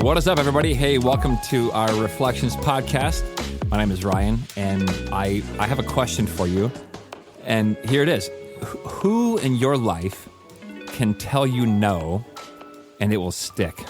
What is up, everybody? Hey, welcome to our Reflections podcast. My name is Ryan, and I have a question for you. And here it is. Who in your life can tell you no, and it will stick?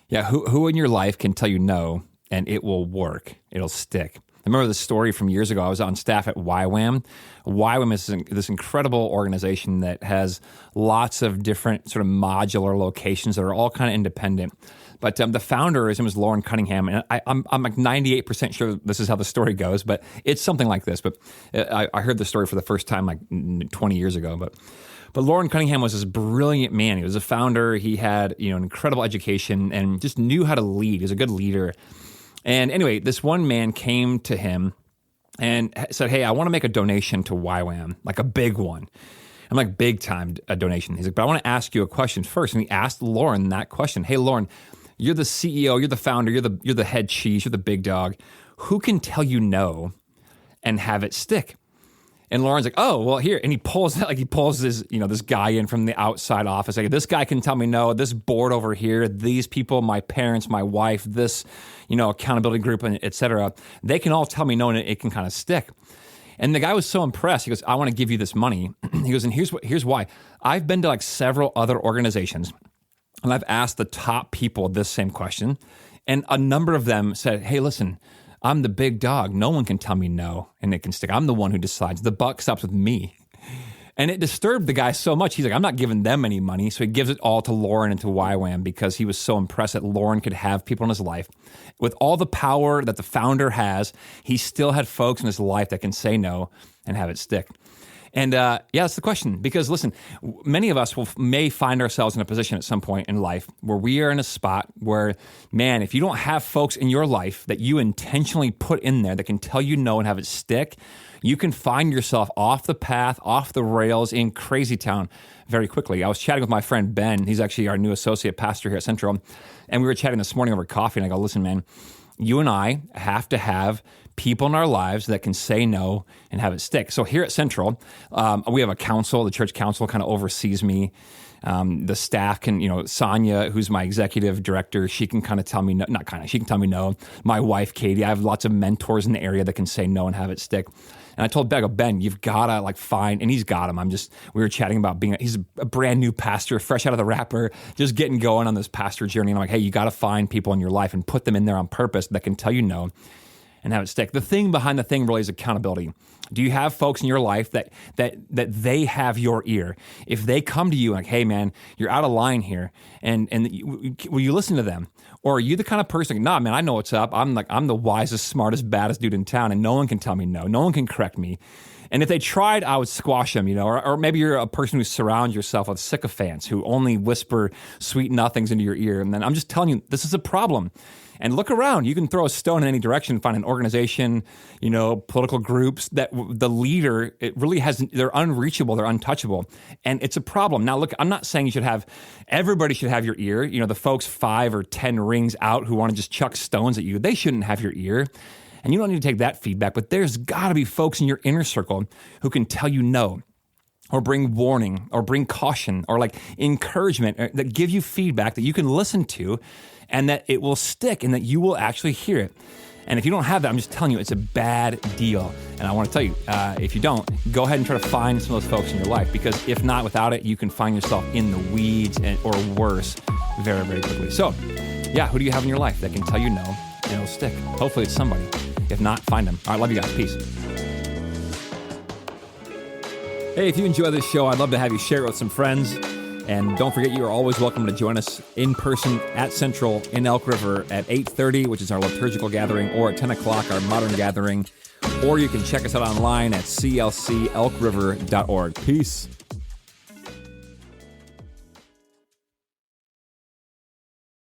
Yeah, who in your life can tell you no, and it will work? It'll stick. I remember this story from years ago. I was on staff at YWAM. YWAM is this incredible organization that has lots of different sort of modular locations that are all kind of independent. But the founder, his name is Lauren Cunningham, and I'm like 98% sure this is how the story goes, but it's something like this. But I heard the story for the first time like 20 years ago. But Lauren Cunningham was this brilliant man. He was a founder. He had an incredible education and just knew how to lead. He was a good leader. And anyway, this one man came to him and said, hey, I want to make a donation to YWAM, like a big one. I'm like, big time a donation. He's like, but I want to ask you a question first. And he asked Lauren that question. Hey, Lauren, you're the CEO, you're the founder, you're the head cheese, you're the big dog. Who can tell you no and have it stick? And Lauren's like, oh, well, here. And he pulls this, this guy in from the outside office. Like, this guy can tell me no, this board over here, these people, my parents, my wife, this, accountability group, and et cetera, they can all tell me no, and it can kind of stick. And the guy was so impressed. He goes, I want to give you this money. He goes, and here's why. I've been to like several other organizations, and I've asked the top people this same question. And a number of them said, hey, listen, I'm the big dog. No one can tell me no, and it can stick. I'm the one who decides. The buck stops with me. And it disturbed the guy so much. He's like, I'm not giving them any money. So he gives it all to Lauren and to YWAM because he was so impressed that Lauren could have people in his life. With all the power that the founder has, he still had folks in his life that can say no and have it stick. And that's the question. Because listen, many of us may find ourselves in a position at some point in life where we are in a spot where, man, if you don't have folks in your life that you intentionally put in there that can tell you no and have it stick, you can find yourself off the path, off the rails in crazy town very quickly. I was chatting with my friend Ben. He's actually our new associate pastor here at Central. And we were chatting this morning over coffee. And I go, listen, man, you and I have to have people in our lives that can say no and have it stick. So here at Central, we have a council. The church council kind of oversees me. The staff can, Sonia, who's my executive director, she can kind of tell me no, she can tell me no. My wife, Katie, I have lots of mentors in the area that can say no and have it stick. And I told Ben, you've got to find, and he's got him. We were chatting about he's a brand new pastor, fresh out of the wrapper, just getting going on this pastor journey. And I'm like, hey, you got to find people in your life and put them in there on purpose that can tell you no and have it stick. The thing behind the thing really is accountability. Do you have folks in your life that they have your ear? If they come to you like, hey man, you're out of line here, and will you listen to them? Or are you the kind of person, nah man, I know what's up. I'm the wisest, smartest, baddest dude in town, and no one can tell me no. No one can correct me. And if they tried, I would squash them, or maybe you're a person who surrounds yourself with sycophants who only whisper sweet nothings into your ear. And then I'm just telling you, this is a problem. And look around. You can throw a stone in any direction, find an organization, political groups that the leader, it really they're unreachable, they're untouchable. And it's a problem. Now, look, I'm not saying everybody should have your ear. The folks 5 or 10 rings out who want to just chuck stones at you, they shouldn't have your ear. And you don't need to take that feedback, but there's got to be folks in your inner circle who can tell you no, or bring warning, or bring caution, or encouragement, that give you feedback that you can listen to and that it will stick and that you will actually hear it. And if you don't have that, I'm just telling you, it's a bad deal. And I want to tell you, if you don't, go ahead and try to find some of those folks in your life, because if not, without it, you can find yourself in the weeds or worse very, very quickly. So yeah, who do you have in your life that can tell you no and it'll stick? Hopefully it's somebody. If not, find them. All right, love you guys. Peace. Hey, if you enjoy this show, I'd love to have you share it with some friends. And don't forget, you are always welcome to join us in person at Central in Elk River at 8:30, which is our liturgical gathering, or at 10 o'clock, our modern gathering. Or you can check us out online at clcelkriver.org. Peace.